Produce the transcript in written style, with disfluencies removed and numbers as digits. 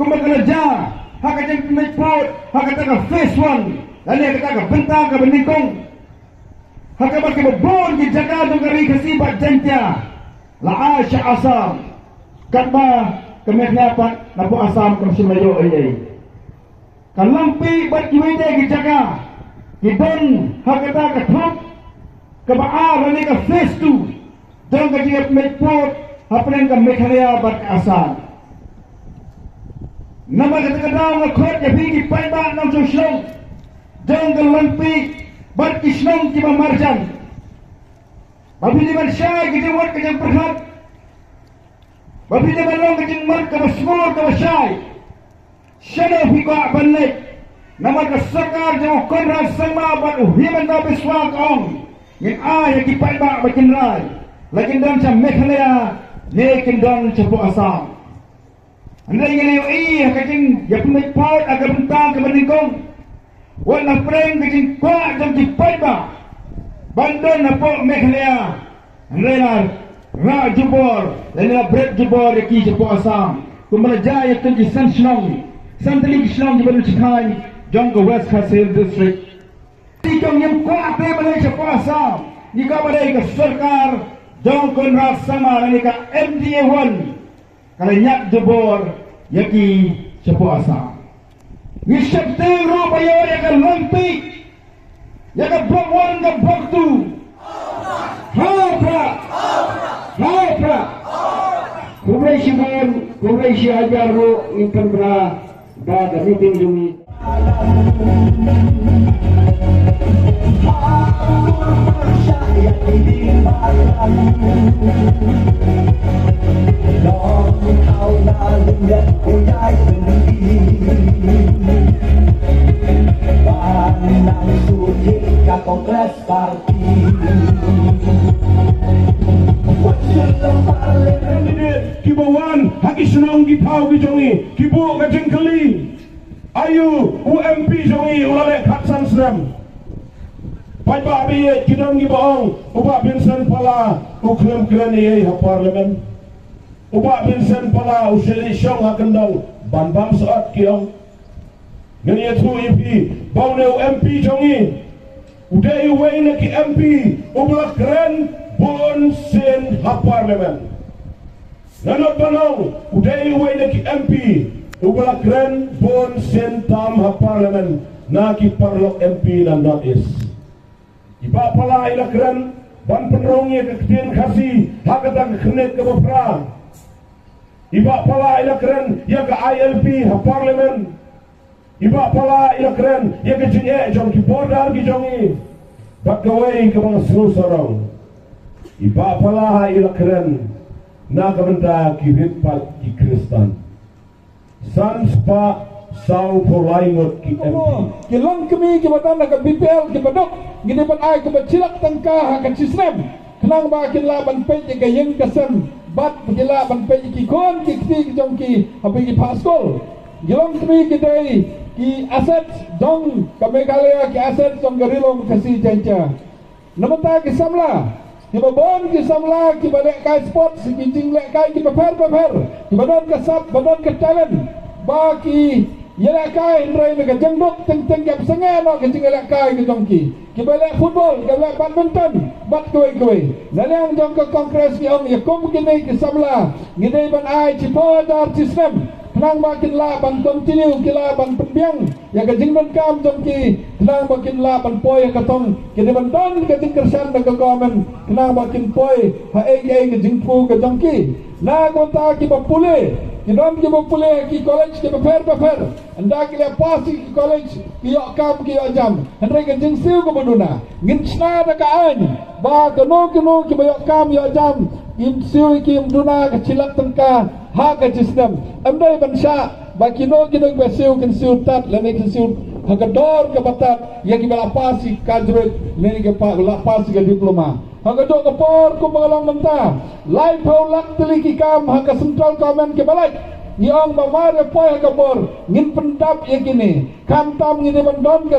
kumagalaja, hakajang pinagpot, hakataga phase 1, lali hakataga bentang ka beningkong, hakabat ka babon, gijagadong kari kasibat jantya, laa siya asam, katma kemeknapan na po asam kung simayo ay. Kalampi bat kiwede gijaga, kibon hakataga top, kabaa lali ka phase 2, dong kajigat pinagpot, hapanin ka mekhanaya bat asam. Nama kata-kata ngakot ya pigi paiba nang sosial jangan lampi bat kisnong kiba marjan babi di mansya kita buat kejang perhat babi di malong kejang mar kaba semur kaba syai syada fika balik nama kasakar jauh konrad sama bat uhiman da biswa kaong yang yang kipaiba bakin rai lakin dan sa mekhanaya nekin dan sa po asam. Anda ingin lihat kacing ya pemikpot agak bentang ke meningkong. Warna frame kacing kuat dan jipat ba. Bandon na po mekhalaya. Anda ingin ra jubor, lena break jubor yaki po asam. Kumalaja ya tunji sanslong. Santali kislong di baru cikai jangka West Khasil District. Tikong yang kuat pe Malaysia po asam. Jika badai ke sarkar jangkon ras sama lani ka MDA 1. Kalau nyak jebor yaki sepo asa ngisap tero bayo yaka lampik yaka blok 1 ke blok 2 hapra kumrai shibar kumrai shiajar ro ikan bra da meeting dumi Kongres parti Kibawan haki senang gitau gijongi kibu kajeng kali ayu UMP jongi ulale katsan seram pai ba biye kidong gibaong uba Vincent pala uklem krani ha parlemen uba Vincent pala useli syong ha kendong banbam saat kiong ngani tu UMP baune UMP jongi udai wayne ki MP ubla kren bon sen ha parlemen nanot banong udai wayne ki MP ubla kren bon sen tam ha parlemen na ki parlok MP na North East iba pala ila kren ban penrongnya ke kedien khasi hakatang khnet ke bafra iba pala ila kren ya ke ILP ha parlemen iba pala ila kren ya ke jinye jong ki border ki jongi bagawai ke mga sorong iba pala ila kren na kamenta ki ritpat ki Kristan sans pa sau polaingot ki MP kilong kami kibatan na ka BPL kibadok gini pan ay kabacilak tangka hakan sistem kenang bakin laban peje gayeng kasem bat laban peje ki kon ki kti jong ki habi ki paskol gilong kami kidai ki aset dong kami kalaya ki aset jong garilong kasi janca namata ki samla ki babon ki samla ki balek kai sport si ki jinglek kai ki paper ki badon ka sap badon ka talent ba ki yela kai ndrai na jangdok teng gap senga no ke jingela kai ke jongki ki balek football ke balek badminton bat kowe lalang jong ke kongres ki ong ya kom ki nei ki samla ngidei ban ai ci podar system nang makin la ban continue ki la ban pembiang ya ke jingdon kam jongki nang makin la ban poy ka tong ki de ban don ke jingkersan na government nang makin poy ha ai ke jingpu ke jongki na kota ki bapule kidom ki bapule ki college ki paper anda ki pasi ki college ki yok kam ki yok jam andre ke jingsiu ko boduna ngin sna da ka an ba kono ki yok kam yok jam im siu ki mduna ka cilak tengka ha ka sistem amdai bansha ba kino ki siu kin siu tat lene ki siu hagador ke batat ya ki bala pasi kadre lene ke pa la pasi ke diploma hagador ke por ko mengalong menta live ho lak teliki kam ha ka central comment ke balai ni ong mamare poy ka bor ngin pendap ya kini kam tam ngini bandon ke